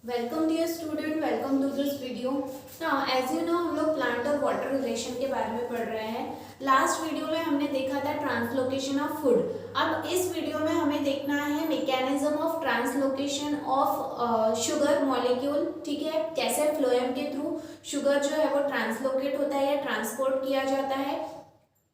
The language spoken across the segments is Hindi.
Welcome dear student, welcome to this video. As you know हम लोग प्लांट और वाटर रिलेशन के बारे में पढ़ रहे हैं। लास्ट वीडियो में हमने देखा था ट्रांसलोकेशन ऑफ फूड। अब इस वीडियो में हमें देखना है mechanism of translocation of sugar molecule. ठीक है, कैसे फ्लोएम के थ्रू शुगर जो है वो ट्रांसलोकेट होता है या ट्रांसपोर्ट किया जाता है,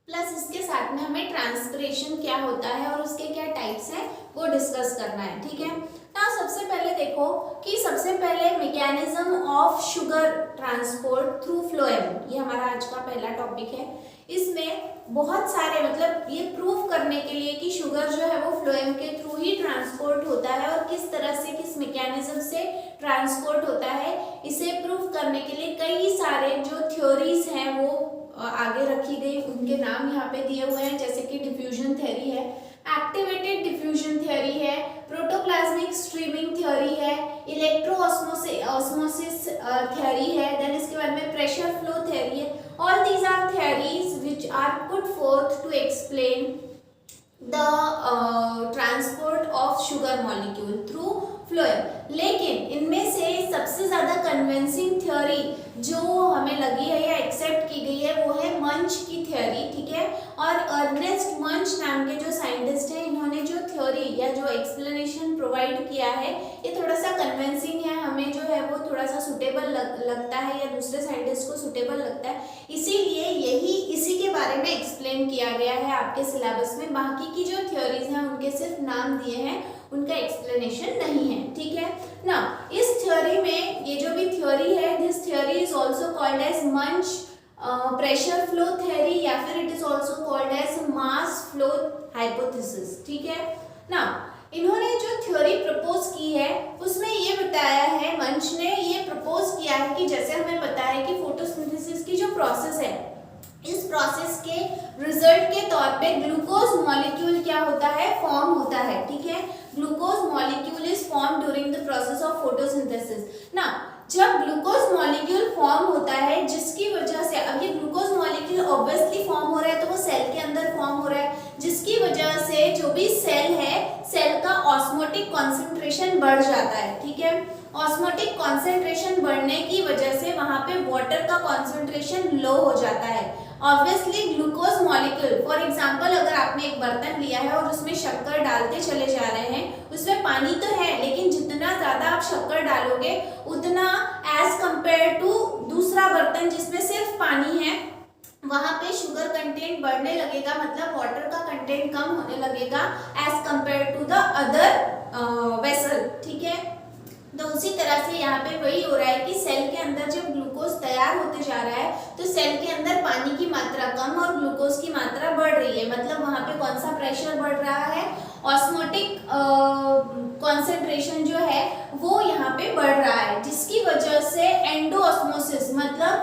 प्लस इसके साथ में हमें ट्रांसपिरेशन क्या होता है और उसके क्या टाइप्स हैं वो डिस्कस करना है। ठीक है ना। सबसे पहले देखो कि सबसे पहले mechanism of sugar transport through phloem, ये हमारा आज का पहला टॉपिक है। इसमें बहुत सारे मतलब ये प्रूव करने के लिए कि शुगर जो है वो फ्लोएम के थ्रू ही ट्रांसपोर्ट होता है और किस तरह से किस मैकेनिज्म से ट्रांसपोर्ट होता है, इसे प्रूव करने के लिए कई सारे जो थ्योरीज हैं वो आगे रखी गई, उनके नाम यहाँ पे दिए हुए हैं। जैसे कि डिफ्यूजन थ्योरी है, एक्टिवेटेड डिफ्यूजन थ्योरी है, प्रोटोप्लाज्मिक स्ट्रीमिंग थ्योरी है, इलेक्ट्रो ऑस्मोसिस थ्योरी है, देन इसके बाद में प्रेशर फ्लो थ्योरी है। All these are theories which are put forth to explain the transport of sugar molecule through phloem. लेकिन इनमें से सबसे ज्यादा कन्विंसिंग थ्योरी जो हमें लगी है या एक्सेप्ट की गई है वो है मंच की थ्योरी। ठीक है, और अर्नेस्ट मंच नाम के जो साइंटिस्ट हैं, इन्होंने जो थ्योरी या जो एक्सप्लेनेशन प्रोवाइड किया है ये थोड़ा सा कन्विंसिंग है, हमें जो है वो थोड़ा सा सुटेबल लगता है या दूसरे साइंटिस्ट को सुटेबल लगता है, इसीलिए इसी के बारे में एक्सप्लेन किया गया है आपके सिलेबस में। बाकी की जो थ्योरीज हैं उनके सिर्फ नाम दिए हैं, उनका एक्सप्लेनेशन नहीं है। ठीक है ना। इस थ्योरी में ये जो भी थ्योरी है, this theory is also called as Munch pressure flow theory या फिर it is also called as mass flow hypothesis. ठीक है ना। इन्होंने जो थ्योरी प्रपोज की है उसमें ये बताया है, मंच ने ये प्रपोज किया है कि जैसे हमें पता है कि फोटोसिंथेसिस की जो प्रोसेस है, इस प्रोसेस के रिजल्ट के तौर पे ग्लूकोज मॉलिक्यूल क्या होता है, फॉर्म होता है। ठीक है, glucose molecule is form during the process of photosynthesis ना। जब ग्लूकोज मॉलिक्यूल फॉर्म होता है जिसकी वजह से, अब ये ग्लूकोज मॉलिक्यूल ऑब्वियसली फॉर्म हो रहा है तो वो सेल के अंदर फॉर्म हो रहा है, जिसकी वजह से जो भी सेल है, सेल का ऑस्मोटिक कॉन्सेंट्रेशन बढ़ जाता है। ठीक है, ऑस्मोटिक कॉन्सेंट्रेशन बढ़ने की वजह से वहां पे वाटर का कॉन्सेंट्रेशन लो हो जाता है। Obviously glucose molecule, for example अगर आपने एक बर्तन लिया है और उसमें शक्कर डालते चले जा रहे हैं, उसमें पानी तो है लेकिन जितना ज्यादा आप शक्कर डालोगे उतना एज कंपेयर टू दूसरा बर्तन जिसमें सिर्फ पानी है, वहां पे शुगर कंटेंट बढ़ने लगेगा, मतलब वाटर का कंटेंट कम होने लगेगा as compare to the other vessel. ठीक है, तो उसी तरह से यहाँ पे वही हो रहा है कि सेल के अंदर जब ग्लूकोज तैयार होते जा रहा है तो सेल के अंदर पानी की मात्रा कम और ग्लूकोज की मात्रा बढ़ रही है, मतलब वहाँ पे कौन सा प्रेशर बढ़ रहा है, ऑस्मोटिक कॉन्सेंट्रेशन जो है वो यहाँ पे बढ़ रहा है, जिसकी वजह से एंडोऑस्मोसिस, मतलब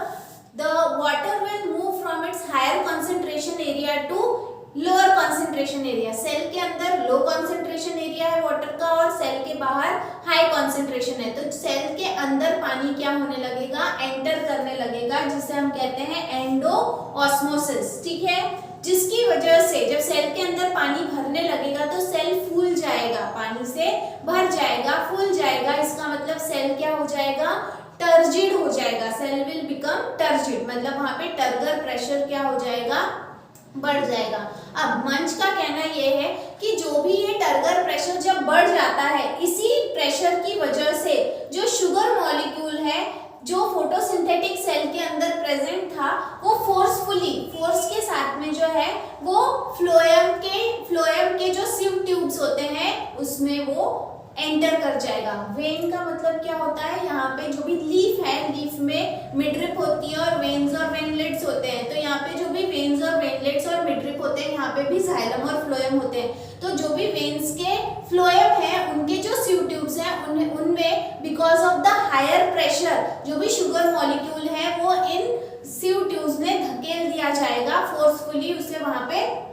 the water will move from its higher concentration area to lower concentration area. Cell के अंदर लो कॉन्सेंट्रेशन एरिया है वाटर का और सेल के बाहर हाई कॉन्सेंट्रेशन है, तो सेल के अंदर पानी क्या होने लगेगा, एंटर करने लगेगा, जिसे हम कहते हैं एंडोऑस्मोसिस। ठीक है, जिसकी वजह से जब सेल के अंदर पानी भरने लगेगा तो सेल फूल जाएगा, पानी से भर जाएगा, फूल जाएगा। इसका मतलब सेल क्या हो जाएगा, टर्जिड हो जाएगा, सेल विल बिकम टर्जिड, मतलब वहां पे टर्गर प्रेशर क्या हो जाएगा, बढ़ जाएगा। अब मंच का कहना यह है कि जो भी ये टर्गर प्रेशर जब बढ़ जाता है, इसी प्रेशर की वजह से जो शुगर मॉलिक्यूल है जो फोटोसिंथेटिक सेल के अंदर प्रेजेंट था, वो फोर्स के साथ में जो है वो फ्लोएम के जो सिव ट्यूब्स होते हैं उसमें वो एंटर कर जाएगा। वेन का मतलब क्या होता है, यहाँ पे जो भी लीफ है, लीफ में मिडरिप होती है और वेन्स और वेनलेट्स होते हैं, तो यहाँ पे जो भी वेन्स और वेनलेट्स और मिडरिप होते हैं, यहाँ पे भी जाइलम और फ्लोएम होते हैं। तो जो भी वेन्स के फ्लोएम है उनके जो सिव ट्यूब्स हैं उनमें because of the higher pressure जो भी शुगर मॉलिक्यूल है वो इन सिव ट्यूब्स में धकेल दिया जाएगा, फोर्सफुली उसे वहां पे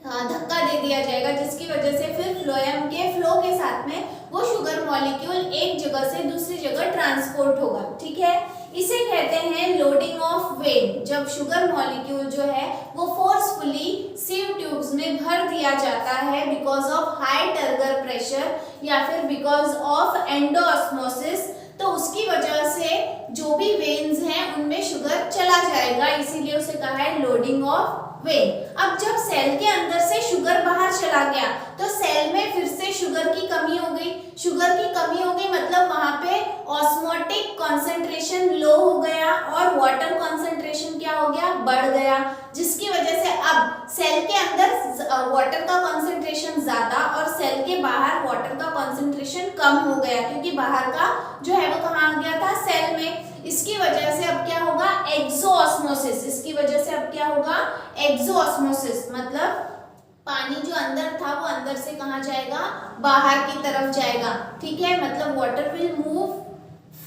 धक्का दे दिया जाएगा, जिसकी वजह से फिर फ्लोएम के फ्लो के साथ में वो शुगर मॉलिक्यूल एक जगह से दूसरी जगह ट्रांसपोर्ट होगा। ठीक है, इसे कहते हैं लोडिंग ऑफ वेन। जब शुगर मॉलिक्यूल जो है वो फोर्सफुली सिव ट्यूब्स में भर दिया जाता है because of high turgor pressure या फिर बिकॉज ऑफ एंडोऑस्मोसिस, तो उसकी वजह से जो भी वेन्स हैं उनमें शुगर चला जाएगा, इसीलिए उसे कहा है लोडिंग ऑफ वेन। अब जब सेल के अंदर से शुगर बाहर चला गया तो सेल में फिर से शुगर की कमी हो गई। शुगर की कमी हो गई मतलब वहां पे ऑस्मोटिक कॉन्सेंट्रेशन लो हो गया और वाटर कॉन्सेंट्रेशन क्या हो गया, बढ़ गया, जिसकी वजह से अब सेल के अंदर वाटर का कॉन्सेंट्रेशन ज्यादा और सेल के बाहर वाटर का कॉन्सेंट्रेशन कम हो गया, क्योंकि बाहर का जो है वो कहाँ आ गया था, सेल में। इसकी वजह से अब क्या होगा, एक्सोऑस्मोसिस। इसकी वजह से अब क्या होगा, एक्सोऑस्मोसिस, मतलब पानी जो अंदर था वो अंदर से कहाँ जाएगा, बाहर की तरफ जाएगा। ठीक है, मतलब water will move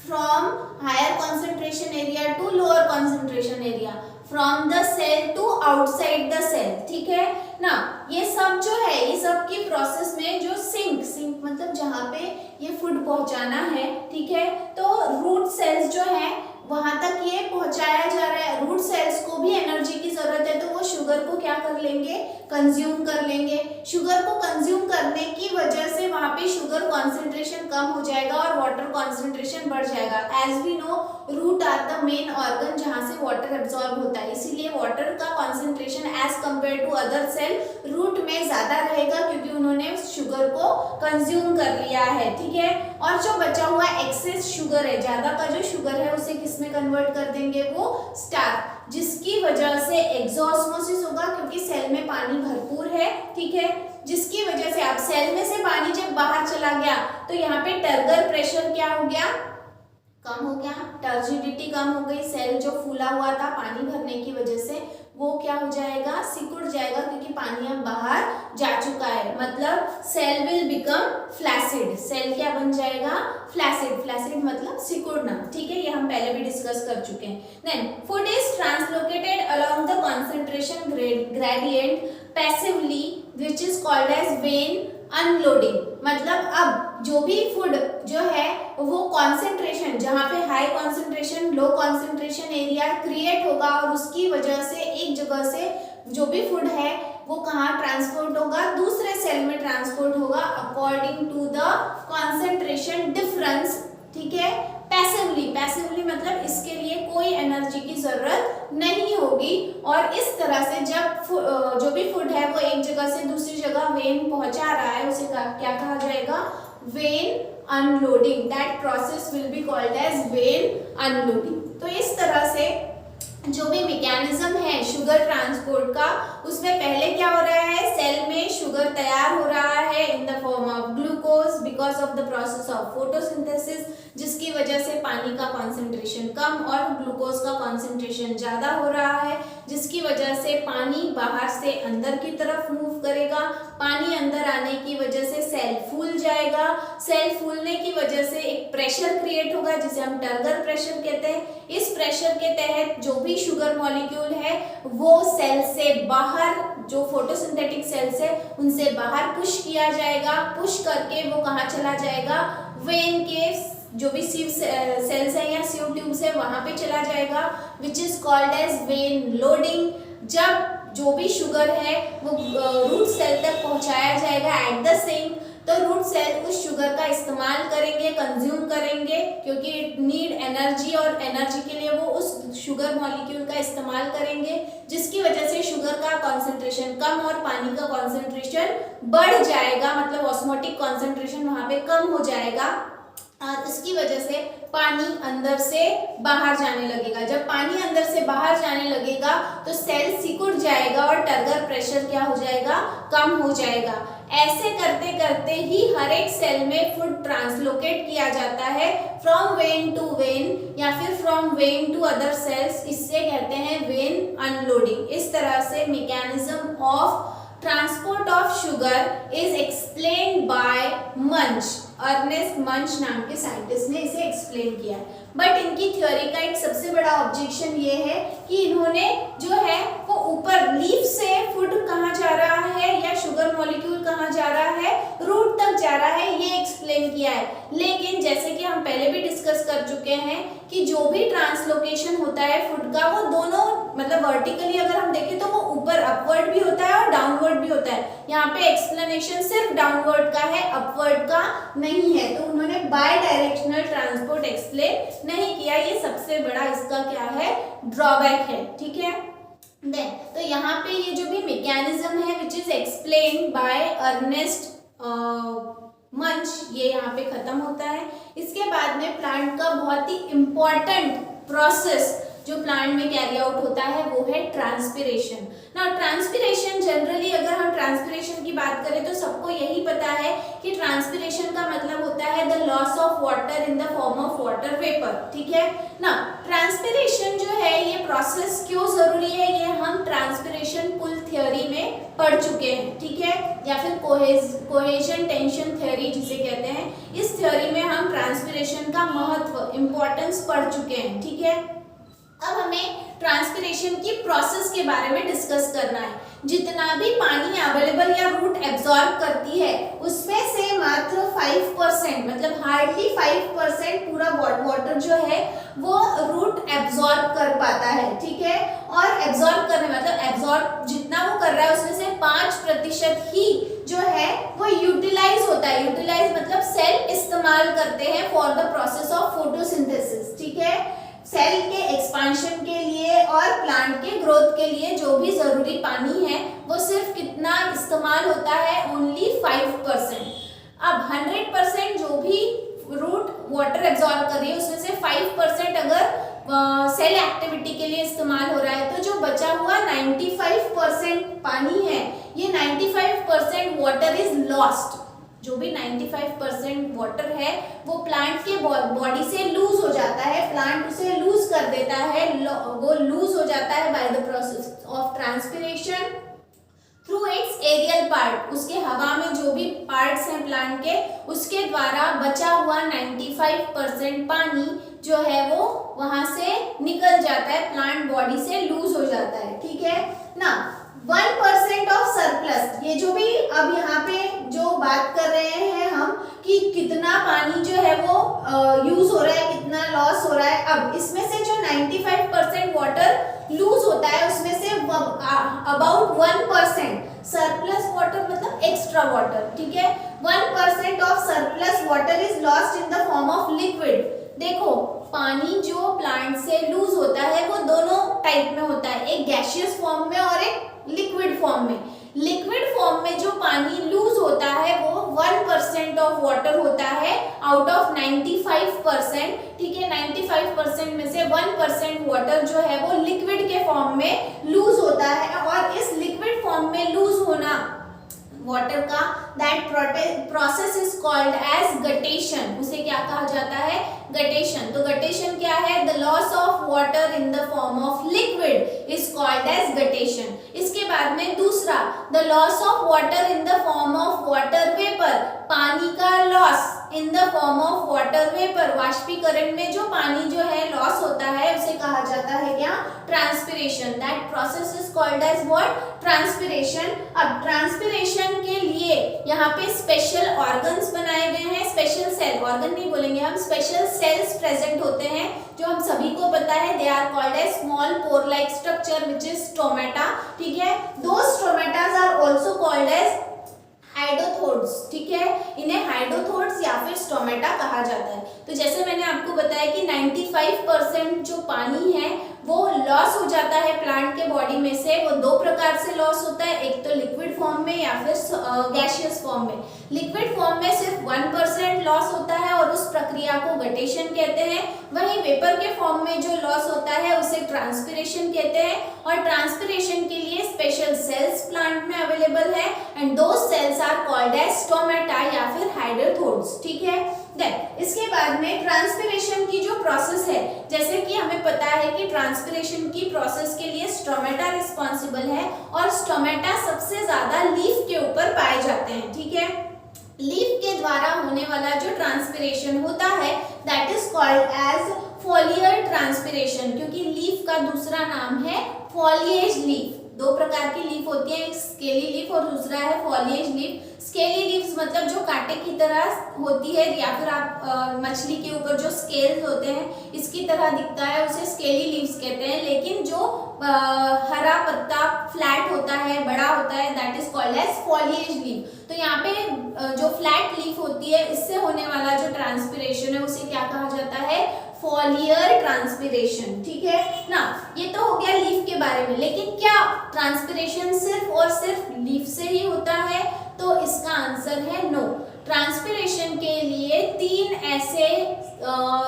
from higher concentration area to lower concentration area, from the cell to outside the cell. ठीक है ना, ये सब जो है, ये सब की प्रोसेस में जो सिंक मतलब जहाँ पे ये फूड पहुंचाना है, ठीक है, तो रूट सेल्स जो है वहां तक ये पहुंचाया जा रहा है। रूट सेल्स को भी एनर्जी की जरूरत है, तो वो शुगर को क्या कर लेंगे, कंज्यूम कर लेंगे। शुगर को कंज्यूम करने की वजह से वहां पे शुगर कॉन्सेंट्रेशन कम हो जाएगा और वाटर कॉन्सेंट्रेशन बढ़ जाएगा। As we know, root are the main organ जहां से वाटर एब्जॉर्ब होता है, इसीलिए वाटर का concentration as compare to other cell root में ज्यादा रहेगा, क्योंकि उन्होंने शुगर को कंज्यूम कर लिया है। ठीक है, और जो बचा हुआ एक्सेस शुगर है, ज्यादा का जो शुगर है, उसे किसमें कन्वर्ट कर देंगे, वो स्टार्च, जिसकी वजह से एक्सोऑस्मोसिस होगा, क्योंकि सेल में पानी भरपूर है। ठीक है, जिसकी वजह से अब सेल में से पानी जब बाहर चला गया तो यहाँ पे टर्गर प्रेशर क्या हो गया, कम हो गया, टर्जिडिटी कम हो गई। सेल जो फूला हुआ था पानी भरने की वजह से वो क्या हो जाएगा, सिकुड़ जाएगा, क्योंकि पानी अब बाहर जा चुका है। मतलब cell will become flaccid. Cell क्या बन जाएगा, फ्लैसिड। फ्लैसिड मतलब सिकुड़ना। ठीक है, ये हम पहले भी डिस्कस कर चुके हैं। Then food is translocated along the concentration gradient passively which is called as vein unloading. मतलब अब जो भी फूड जो है वो कॉन्सेंट्रेशन, जहाँ पे हाई कॉन्सेंट्रेशन लो कॉन्सेंट्रेशन एरिया क्रिएट होगा और उसकी वजह से एक जगह से जो भी फूड है वो कहाँ ट्रांसपोर्ट होगा, दूसरे सेल में ट्रांसपोर्ट होगा according to the concentration difference. ठीक है, पैसिवली। पैसिवली मतलब इसके लिए कोई एनर्जी की जरूरत नहीं होगी, और इस तरह से जब जो भी फूड है वो एक जगह से दूसरी जगह वेन पहुंचा रहा है, उसे क्या कहा जाएगा, vein unloading. That process will be called as vein unloading. तो इस तरह से जो भी मैकेनिज्म है शुगर ट्रांसपोर्ट का, उसमें पहले क्या हो रहा है, सेल में शुगर तैयार हो रहा है इन the form of glucose because of the process of photosynthesis, जिसकी वजह से पानी का कॉन्सेंट्रेशन कम और ग्लूकोज का कॉन्सेंट्रेशन ज़्यादा हो रहा है, जिसकी वजह से पानी बाहर से अंदर की तरफ मूव करेगा। पानी अंदर आने की वजह से सेल फूल जाएगा। सेल फूलने की वजह से एक प्रेशर क्रिएट होगा जिसे हम टर्गर प्रेशर कहते हैं। इस प्रेशर के तहत जो भी शुगर मॉलिक्यूल है वो सेल से बाहर, जो फोटोसिंथेटिक सेल्स है उनसे बाहर पुश किया जाएगा। पुश करके वो कहाँ चला जाएगा, वेन के जो भी सीव सेल्स है या सीव ट्यूब्स है वहां पे चला जाएगा, which is called as vein loading. जब जो भी शुगर है वो रूट सेल तक पहुंचाया जाएगा एट द सिंक, तो रूट सेल उस शुगर का इस्तेमाल करेंगे, कंज्यूम करेंगे, क्योंकि इट नीड एनर्जी और एनर्जी के लिए वो उस शुगर मॉलिक्यूल का इस्तेमाल करेंगे, जिसकी वजह से शुगर का कॉन्सेंट्रेशन कम और पानी का कॉन्सेंट्रेशन बढ़ जाएगा। मतलब ऑस्मोटिक कॉन्सेंट्रेशन वहां पे कम हो जाएगा और इसकी वजह से पानी अंदर से बाहर जाने लगेगा। जब पानी अंदर से बाहर जाने लगेगा तो सेल सिकुड़ जाएगा और टर्गर प्रेशर क्या हो जाएगा, कम हो जाएगा। ऐसे करते करते ही हर एक सेल में फूड ट्रांसलोकेट किया जाता है फ्रॉम वेन टू वेन या फिर from vein to other cells. इससे कहते हैं वेन अनलोडिंग। इस तरह से mechanism of transport of sugar is explained by Munch. Ernest Munch नाम के साइंटिस्ट ने इसे एक्सप्लेन किया है। बट इनकी थ्योरी का एक सबसे बड़ा ऑब्जेक्शन ये है कि इन्होंने जो है वो ऊपर लीफ से फूड कहाँ जा रहा है या शुगर मॉलिक्यूल कहाँ जा रहा है, रूट तक जा रहा है, ये एक्सप्लेन किया है। लेकिन जैसे कि हम पहले भी डिस्कस कर चुके हैं कि जो भी ट्रांसलोकेशन होता है फूड का वो दोनों मतलब वर्टिकली अगर हम देखें तो वो ऊपर अपवर्ड भी होता है और डाउनवर्ड भी होता है। यहाँ पे एक्सप्लेनेशन सिर्फ डाउनवर्ड का है, अपवर्ड का नहीं है। तो उन्होंने बाय डायरेक्शनल ट्रांसपोर्ट एक्सप्लेन नहीं किया, ये सबसे बड़ा इसका क्या है, ड्रॉबैक है, ठीक है। देन तो यहाँ पे ये जो भी मैकेनिज्म है which is explain by Ernest Munch, ये यहाँ पे खत्म होता है। इसके बाद में प्लांट का बहुत ही इम्पोर्टेंट प्रोसेस जो प्लांट में कैरी आउट होता है वो है ट्रांसपिरेशन। नाउ ट्रांसपिरेशन जनरली अगर हम ट्रांसपिरेशन की बात करें तो सबको यही पता है कि ट्रांसपिरेशन का मतलब होता है the loss of water in the form of water vapour, ठीक है ना। ट्रांसपिरेशन जो है ये प्रोसेस क्यों जरूरी है, ये हम ट्रांसपिरेशन पुल थ्योरी में पढ़ चुके हैं, ठीक है, या फिर कोहेजन टेंशन थ्योरी जिसे कहते हैं। इस थ्योरी में हम ट्रांसपिरेशन का महत्व, इंपॉर्टेंस पढ़ चुके हैं, ठीक है। अब हमें ट्रांसपिरेशन की प्रोसेस के बारे में डिस्कस करना है। जितना भी पानी अवेलेबल या रूट एब्जॉर्ब करती है उसमें से मात्र 5% मतलब हार्डली 5% पूरा वाटर जो है वो रूट एब्जॉर्ब कर पाता है, ठीक है। और एब्जॉर्ब करने मतलब एब्जॉर्ब जितना वो कर रहा है उसमें से 5% ही जो है वो यूटिलाइज होता है। यूटिलाइज मतलब सेल इस्तेमाल करते हैं for the process of photosynthesis, ठीक है। सेल के एक्सपांशन के लिए और प्लांट के ग्रोथ के लिए जो भी जरूरी पानी है वो सिर्फ कितना इस्तेमाल होता है, ओनली 5%। अब 100% जो भी रूट वाटर एब्जॉर्ब कर रही है उसमें से 5% अगर सेल एक्टिविटी के लिए इस्तेमाल हो रहा है तो जो बचा हुआ 95% पानी है, ये 95% वाटर इज लॉस्ट। जो भी 95% वाटर है वो प्लांट के बॉडी से लूज हो जाता है, प्लांट उसे लूज कर देता है, वो लूज हो जाता है by the process of transpiration through its aerial part. उसके हवा में जो भी पार्ट्स हैं प्लांट के उसके द्वारा बचा हुआ 95% पानी जो है वो वहां से निकल जाता है, प्लांट बॉडी से लूज हो जाता है, ठीक है ना। 1% ऑफ सरप्लस, ये जो भी अब यहाँ पे जो बात कर रहे हैं हम कि कितना पानी जो है वो यूज हो रहा है, कितना लॉस हो रहा है। अब इसमें से जो 95% वाटर लूज होता है उसमें से अबाउट 1% सरप्लस वाटर मतलब एक्स्ट्रा वाटर, ठीक है। 1% of surplus water is lost in the form of liquid. देखो पानी जो प्लांट से लूज होता है वो दोनों टाइप में होता है, एक गैसियस फॉर्म में और एक लिक्विड फॉर्म में। लिक्विड फॉर्म में जो पानी लूज होता है वो 1% ऑफ वाटर होता है आउट ऑफ 95%, ठीक है। 95% में से 1% वाटर जो है वो लिक्विड के फॉर्म में लूज होता है और इस लिक्विड फॉर्म में लूज होना वाटर का that process is called as guttation. उसे क्या कहा जाता है, गटेशन। तो गटेशन क्या है, the loss of water in the form of liquid is called as guttation. इसके बाद में दूसरा, the loss of water in the form of water vapour, पानी का loss in the form of water vapour. वाष्पीकरण में जो पानी जो है लॉस होता है उसे कहा जाता है क्या, transpiration. That process is called as what, transpiration. अब ट्रांसपिरेशन के लिए यहाँ पे स्पेशल ऑर्गन्स बनाए गए हैं, स्पेशल सेल, ऑर्गन नहीं बोलेंगे हम, स्पेशल सेल्स प्रेजेंट होते हैं जो हम सभी को पता है। They are called as small pore like structure which is stomata, ठीक है। दो stomatas are also called as hydathodes, ठीक है। इन्हें हाइडोथोड्स या फिर स्टोमेटा कहा जाता है। तो जैसे मैंने आपको बताया कि 95% जो पानी है वो लॉस हो जाता है प्लांट के बॉडी में से। वो दो प्रकार से लॉस होता है, एक तो लिक्विड फॉर्म में या फिर गैसियस फॉर्म में। लिक्विड फॉर्म में सिर्फ 1% लॉस होता है और उस प्रक्रिया को गटेशन कहते हैं। वहीं वेपर के फॉर्म में जो लॉस होता है उसे ट्रांसपिरेशन कहते हैं। और ट्रांसपिरेशन के लिए स्पेशल सेल्स प्लांट में अवेलेबल है एंड दो cells are called as stomata या फिर हाइडोथोड्स, ठीक है। देन इसके बाद में ट्रांसपिरेशन की जो प्रोसेस है, जैसे कि हमें पता है कि ट्रांसपिरेशन की प्रोसेस के लिए स्टोमेटा रिस्पॉन्सिबल है और स्टोमेटा सबसे ज्यादा लीफ के ऊपर पाए जाते हैं, ठीक है। लीफ के द्वारा होने वाला जो ट्रांसपिरेशन होता है that is called as foliar transpiration, क्योंकि लीफ का दूसरा नाम है फॉलिएज लीफ। दो प्रकार की लीफ होती है, एक स्केली लीफ और दूसरा है फॉलिएज लीफ। स्केली लीव्स मतलब जो कांटे की तरह होती है, या फिर आप मछली के ऊपर जो स्केल्स होते हैं इसकी तरह दिखता है, उसे स्केली लीव्स कहते हैं। लेकिन जो हरा पत्ता फ्लैट होता है, बड़ा होता है, that is called as foliage leaf. तो यहाँ पे जो फ्लैट लीफ होती है इससे होने वाला जो ट्रांसपिरेशन है उसे क्या कहा जाता है? Foliar transpiration. ठीक है ना, ये तो हो गया लीफ के बारे में। लेकिन क्या ट्रांसपिरेशन सिर्फ और सिर्फ लीफ से ही होता है? तो इसका आंसर है नो। ट्रांसपिरेशन के लिए तीन ऐसे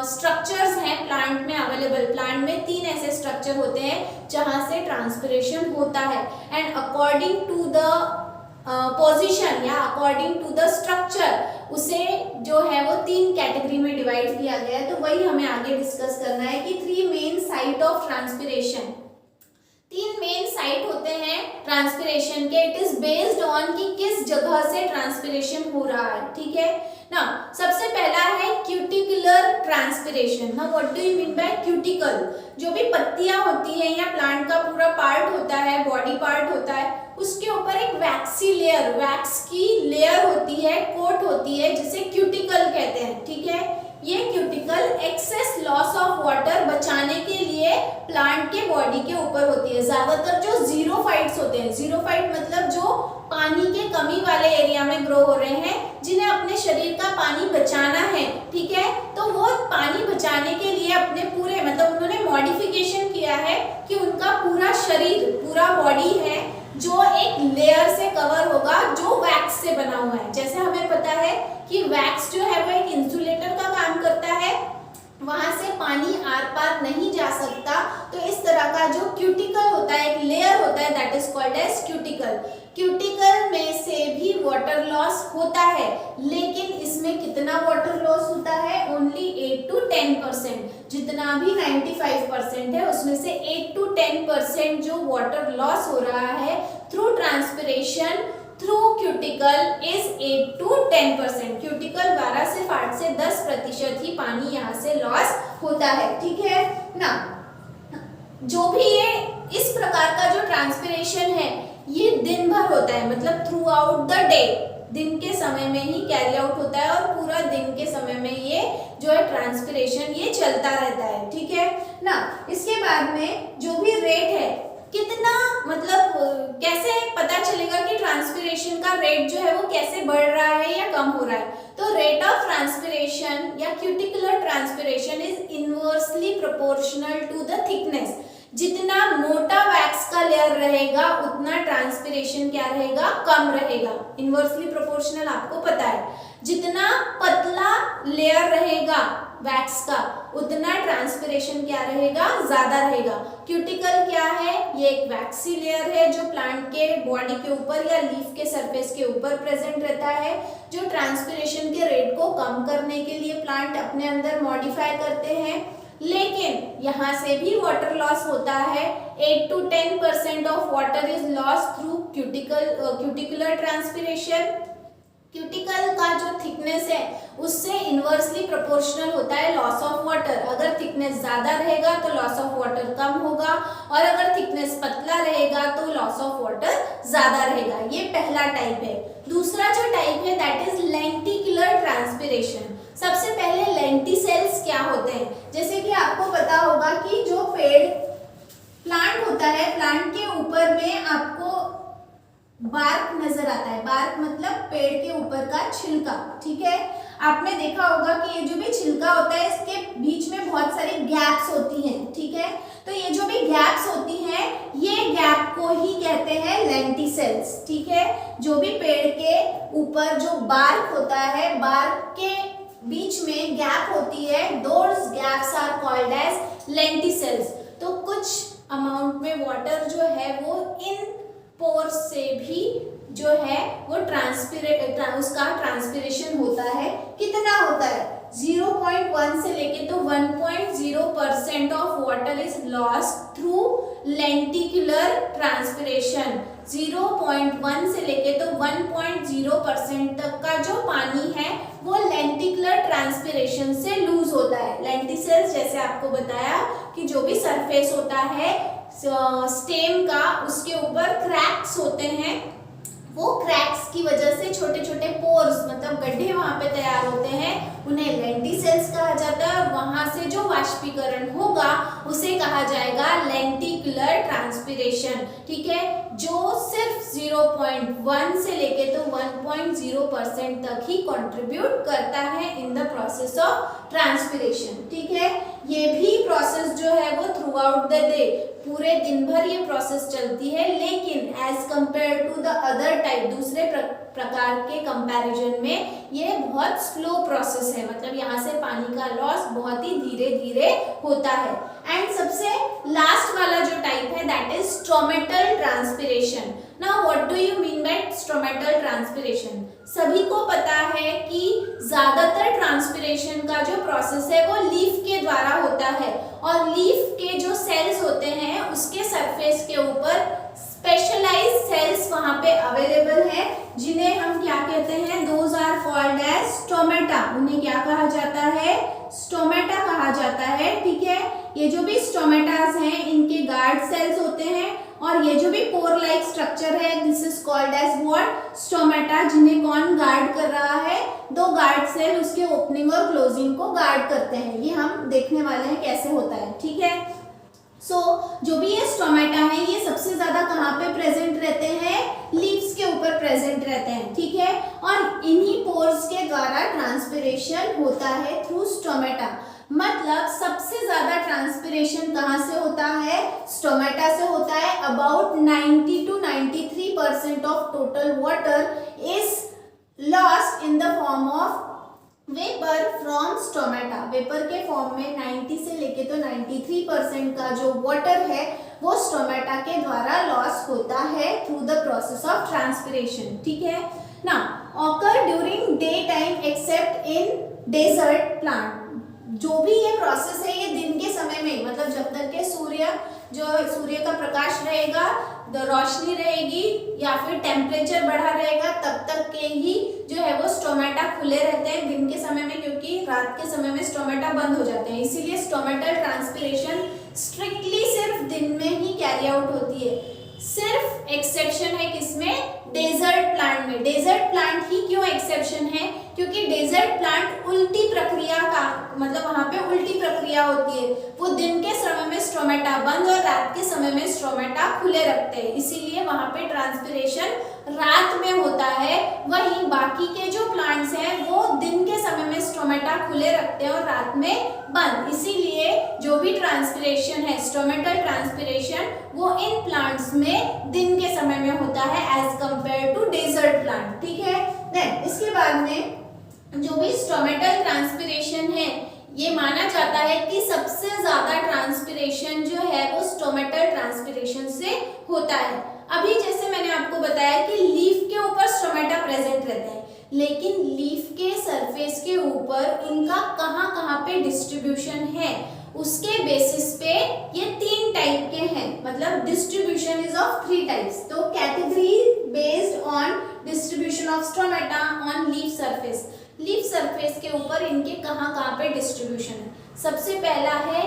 स्ट्रक्चर्स हैं प्लांट में अवेलेबल। प्लांट में तीन ऐसे स्ट्रक्चर होते हैं जहां से ट्रांसपिरेशन होता है, and according to the position या अकॉर्डिंग टू द स्ट्रक्चर उसे जो है वो तीन कैटेगरी में डिवाइड किया गया है। तो वही हमें आगे डिस्कस करना है कि three main site of transpiration. तीन मेन साइट होते हैं ट्रांसपिरेशन के। इट इज बेस्ड ऑन कि किस जगह से ट्रांसपिरेशन हो रहा है। ठीक है ना, सबसे पहला है क्यूटिकुलर ट्रांसपिरेशन। ना what do you mean bye cuticle? जो भी पत्तियां होती हैं या प्लांट का पूरा पार्ट होता है, बॉडी पार्ट होता है, उसके ऊपर एक वैक्सी लेयर, वैक्स की लेयर होती है, कोट होती है, जिसे क्यूटिकल कहते हैं। ठीक है, ये cuticle excess loss of water बचाने के लिए प्लांट के बॉडी के ऊपर होती है। ज्यादातर जो जीरोफाइट्स होते हैं, जीरोफाइट मतलब जो पानी के कमी वाले एरिया में ग्रो हो रहे हैं, जिन्हें अपने शरीर का पानी बचाना है, ठीक है, तो वो पानी बचाने के लिए अपने पूरे मतलब उन्होंने मॉडिफिकेशन किया है कि उनका पूरा शरीर, पूरा बॉडी है जो एक लेयर से कवर होगा जो वैक्स से बना हुआ है। जैसे हमें पता है कि वैक्स जो है वो एक इंसुलेटर का काम करता है, वहां से पानी आर पार नहीं जा सकता। तो इस तरह का जो क्यूटिकल होता है, एक लेयर होता है, that is called as cuticle. Cuticle में से भी वाटर लॉस होता है, लेकिन इसमें कितना वाटर लॉस होता है? Only 8 to 10%। जितना भी 95% है उसमें से 8 to 10% जो वाटर लॉस हो रहा है through transpiration through cuticle is 8 to 10%। Cuticle द्वारा सिर्फ 8 से 10% ही पानी यहाँ से लॉस होता है। ठीक है ना, जो भी ये इस प्रकार का जो ट्रांसपिरेशन है ये दिन भर होता है, मतलब थ्रू आउट द डे, दिन के समय में ही कैरी आउट होता है और पूरा दिन के समय में ये जो है ट्रांसपिरेशन ये चलता रहता है। ठीक है ना, इसके बाद में जो भी रेट है, कितना मतलब कैसे पता चलेगा कि ट्रांसपिरेशन का रेट जो है वो कैसे बढ़ रहा है या कम हो रहा है? तो रेट ऑफ ट्रांसपिरेशन या cuticular transpiration is inversely proportional to the thickness. जितना मोटा वैक्स का लेयर रहेगा उतना ट्रांसपिरेशन क्या रहेगा? कम रहेगा। इनवर्सली प्रोपोर्शनल आपको पता है, जितना पतला लेयर रहेगा वैक्स का उतना ट्रांसपिरेशन क्या रहेगा? ज्यादा रहेगा। क्यूटिकल क्या है? ये एक वैक्सी लेयर है जो प्लांट के बॉडी के ऊपर या लीफ के सरफेस के ऊपर प्रेजेंट रहता है, जो ट्रांसपिरेशन के रेट को कम करने के लिए प्लांट अपने अंदर मॉडिफाई करते हैं। लेकिन यहाँ से भी वाटर लॉस होता है। 8 to 10% of water is loss through cuticular transpiration. Cuticle का जो थिकनेस है उससे इनवर्सली प्रोपोर्शनल होता है लॉस ऑफ वाटर। अगर थिकनेस ज्यादा रहेगा तो लॉस ऑफ वाटर कम होगा, और अगर थिकनेस पतला रहेगा तो लॉस ऑफ वाटर ज्यादा रहेगा। ये पहला टाइप है। दूसरा जो टाइप है दैट इज लेंटिकुलर ट्रांसपिरेशन। सबसे पहले लेंटिसेल्स क्या होते हैं? जैसे कि आपको पता होगा कि जो पेड़ प्लांट होता है, प्लांट के ऊपर में आपको बार्क नजर आता है। बार्क मतलब पेड़ के ऊपर का छिलका। ठीक है, आपने देखा होगा कि ये जो भी छिलका होता है इसके बीच में बहुत सारी गैप्स होती हैं। ठीक है, तो ये जो भी गैप्स होती हैं ये गैप को ही कहते हैं लेंटिसेल्स। ठीक है, जो भी पेड़ के ऊपर जो बार्क होता है, बार्क के बीच में गैप होती है, those gaps are called as lenticels. तो कुछ अमाउंट में वाटर जो है वो इन पोर्स से भी जो है वो उसका ट्रांसपिरेशन होता है। कितना होता है? 0.1 से लेके तो 1.0% of water is loss through lenticular transpiration. 0.1 से लेके तो 1.0% तक का जो पानी है वो लेंटिकुलर ट्रांसपिरेशन से लूज होता है। लेंटिसेल्स जैसे आपको बताया कि जो भी सरफेस होता है स्टेम का उसके ऊपर क्रैक्स होते हैं, वो क्रैक्स की वजह से छोटे छोटे पोर्स मतलब गड्ढे वहां पे तैयार होते हैं, उन्हें लेंटिसेल्स कहा जाता है और वहां से जो वाष्पीकरण होगा उसे कहा जाएगा लेंटिकुलर ट्रांसपिरेशन। ठीक है, जो सिर्फ 0.1 से लेके तो 1.0% तक ही कंट्रीब्यूट करता है in the process of transpiration. ठीक है, ये भी प्रोसेस जो है वो थ्रू आउट द डे, पूरे दिन भर ये प्रोसेस चलती है, लेकिन as compare to the other type, दूसरे प्रकार के कंपैरिजन में ये बहुत स्लो प्रोसेस है, मतलब यहाँ से पानी का लॉस बहुत ही धीरे धीरे होता है। एंड सबसे लास्ट वाला जो टाइप है that is stomatal transpiration. Now what do you mean by stomatal transpiration? सभी को पता है कि ज्यादातर ट्रांसपिरेशन का जो प्रोसेस है वो लीफ के द्वारा होता है, और लीफ के जो सेल्स होते हैं उसके सरफेस के ऊपर स्पेशलाइज्ड सेल्स वहां पे अवेलेबल है, जिन्हें हम क्या कहते हैं, those are called as stomata. उन्हें क्या कहा जाता है? स्टोमेटा कहा जाता है। ठीक है, ये जो भी स्टोमेटास हैं इनके गार्ड सेल्स होते हैं, और ये जो भी पोर लाइक स्ट्रक्चर है this is called as what? Stomata. जिन्हें कौन गार्ड कर रहा है? दो गार्ड सेल उसके ओपनिंग और क्लोजिंग को गार्ड करते हैं। ये हम देखने वाले हैं कैसे होता है। ठीक है, जो भी ये स्टोमेटा है ये सबसे ज्यादा कहाँ पे प्रेजेंट रहते हैं? लीव्स के ऊपर प्रेजेंट रहते हैं। ठीक है, और इन्हीं पोर्स के द्वारा ट्रांसपिरेशन होता है थ्रू स्टोमेटा। मतलब सबसे ज्यादा ट्रांसपिरेशन कहाँ से होता है? स्टोमेटा से होता है। About 90 to 93% of total water is lost in the form of vapour from stomata. Vapour के फॉर्म में 90 से लेके तो 93% का जो वाटर है वो स्टोमेटा के द्वारा लॉस होता है through the process of transpiration. ठीक है ना, occur during day time except in desert plant. जो भी ये प्रोसेस है ये दिन के समय में, मतलब जब तक के सूर्य का प्रकाश रहेगा, रोशनी रहेगी या फिर टेम्परेचर बढ़ा रहेगा, तब तक के ही जो है वो स्टोमेटा खुले रहते हैं दिन के समय में, क्योंकि रात के समय में स्टोमेटा बंद हो जाते हैं। इसीलिए स्टोमेटल ट्रांसपिरेशन स्ट्रिक्टली सिर्फ दिन में ही कैरी आउट होती है। सिर्फ एक्सेप्शन है किसमें? डेजर्ट प्लांट में। डेजर्ट प्लांट ही क्यों एक्सेप्शन है? क्योंकि डेजर्ट प्लांट उल्टी प्रक्रिया का, मतलब वहां पे उल्टी प्रक्रिया होती है, वो दिन के समय में स्टोमेटा बंद और रात के समय में स्टोमेटा खुले रखते हैं, इसीलिए वहां पे ट्रांसपिरेशन रात में होता है। वहीं बाकी के जो प्लांट्स हैं वो दिन के समय में स्टोमेटा खुले रखते हैं और रात में बंद। इसीलिए जो भी ट्रांसपिरेशन है, स्टोमेटल ट्रांसपिरेशन, वो इन प्लांट्स में दिन के समय में होता है as compare to desert plant. ठीक है, देन इसके बाद में जो भी स्टोमेटल ट्रांसपिरेशन है ये माना जाता है कि सबसे ज्यादा ट्रांसपिरेशन जो है वो स्टोमेटल ट्रांसपिरेशन से होता है। अभी जैसे मैंने आपको बताया कि लीफ के ऊपर स्टोमेटा प्रेजेंट रहते हैं, लेकिन लीफ के सरफेस के ऊपर उनका कहाँ पे डिस्ट्रीब्यूशन है उसके बेसिस पे ये 3 टाइप के हैं, मतलब डिस्ट्रीब्यूशन इज ऑफ 3 टाइप्स। तो category based on distribution of stomata on leaf surface. Leaf surface के ऊपर इनके कहाँ पे डिस्ट्रीब्यूशन है। सबसे पहला है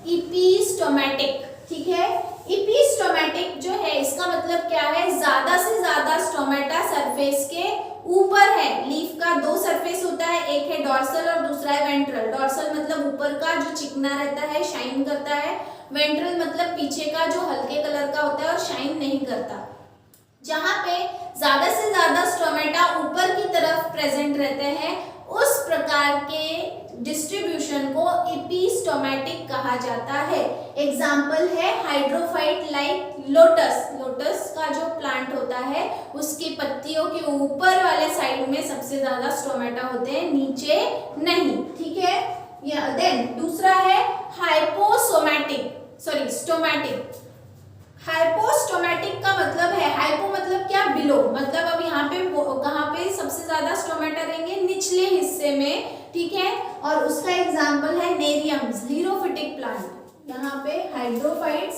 इपीस्टोमेटिक। ठीक है, इपीस्टोमेटिक जो है इसका मतलब क्या है? ज्यादा से ज्यादा स्टोमेटा सरफेस के ऊपर है। लीफ का 2 सरफेस होता है, एक है डॉर्सल और दूसरा है वेंट्रल। डॉर्सल मतलब ऊपर का जो चिकना रहता है, शाइन करता है। वेंट्रल मतलब पीछे का जो हल्के कलर का होता है और शाइन नहीं करता। जहां पे ज्यादा से ज्यादा स्टोमेटा ऊपर की तरफ प्रेजेंट रहते हैं उस प्रकार के डिस्ट्रीब्यूशन को इपीस्टोमेटिक कहा जाता है। एग्जाम्पल है हाइड्रोफाइट लाइक लोटस। लोटस का जो प्लांट होता है उसकी पत्तियों के ऊपर वाले साइड में सबसे ज्यादा स्टोमेटा होते हैं, नीचे नहीं। ठीक है, या देन दूसरा है स्टोमेटिक। हाइपोस्टोमेटिक का मतलब है, हाइपो मतलब क्या? बिलो। मतलब अब यहाँ पे कहाँ पे सबसे ज्यादा स्टोमेटा रहेंगे? निचले हिस्से में। ठीक है, और उसका एग्जाम्पल है नेरियम्स, लीरोफिटिक प्लांट। यहाँ पे हाइड्रोफाइट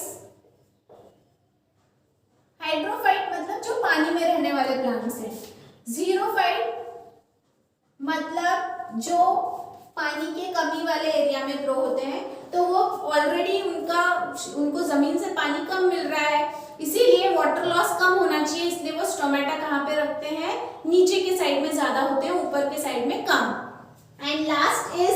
मतलब जो पानी में रहने वाले प्लांट्स हैं। जीरोफाइट मतलब जो पानी के कमी वाले एरिया में ग्रो होते हैं, तो वो ऑलरेडी उनका उनको जमीन से पानी कम मिल रहा है, इसीलिए वाटर लॉस कम होना चाहिए, इसलिए वो स्टोमेटा कहाँ पे रखते हैं, नीचे के साइड में ज्यादा होते हैं, ऊपर के साइड में कम। And last is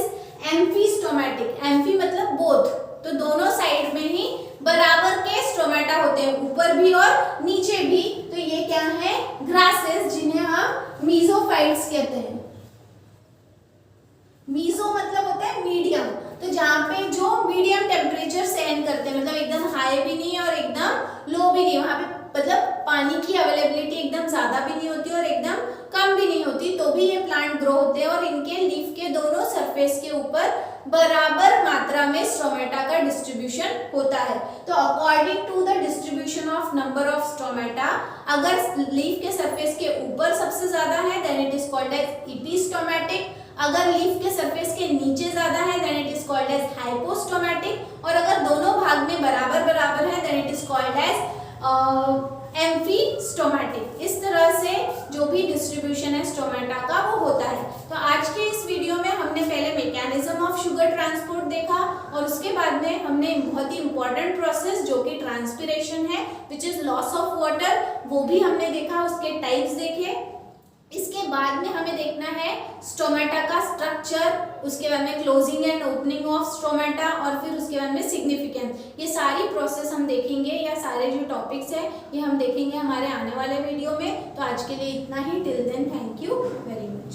amphistomatic. Amphi मतलब बोथ, तो दोनों साइड में ही बराबर के स्टोमेटा होते हैं, ऊपर भी और नीचे भी। तो ये क्या है, ग्रासेस, जिन्हें हम मीजोफाइट्स कहते हैं। मीजो मतलब होता है मीडियम, तो जहाँ पे जो मीडियम टेम्परेचर सहन करते हैं, मतलब एकदम हाई भी नहीं और एकदम लो भी नहीं, वहाँ पे मतलब पानी की अवेलेबिलिटी एकदम ज्यादा भी नहीं होती और एकदम कम भी नहीं होती, तो भी ये प्लांट ग्रो होते हैं और इनके लीफ के दोनों सरफेस के ऊपर बराबर मात्रा में स्टोमेटा का डिस्ट्रीब्यूशन होता है। तो according to the distribution of number of stomata, अगर लीफ के सरफेस के ऊपर सबसे ज्यादा है then it is called as epistomatic, अगर लीफ के सरफेस के नीचे ज्यादा है then it is called as hypostomatic, और अगर दोनों भाग में बराबर बराबर है then it is called as amphistomatic. इस तरह से जो भी डिस्ट्रीब्यूशन है स्टोमेटा का वो होता है। तो आज के इस वीडियो में हमने पहले मैकेनिज्म ऑफ शुगर ट्रांसपोर्ट देखा और उसके बाद में हमने बहुत ही इंपॉर्टेंट प्रोसेस जो कि ट्रांसपिरेशन है which is loss of water, वो भी हमने देखा, उसके टाइप्स देखे। इसके बाद में हमें देखना है स्टोमेटा का स्ट्रक्चर, उसके बाद में closing and opening of stomata, और फिर उसके बाद में सिग्निफिकेंस। ये सारी प्रोसेस हम देखेंगे, या सारे जो टॉपिक्स हैं ये हम देखेंगे हमारे आने वाले वीडियो में। तो आज के लिए इतना ही। Till then thank you very much.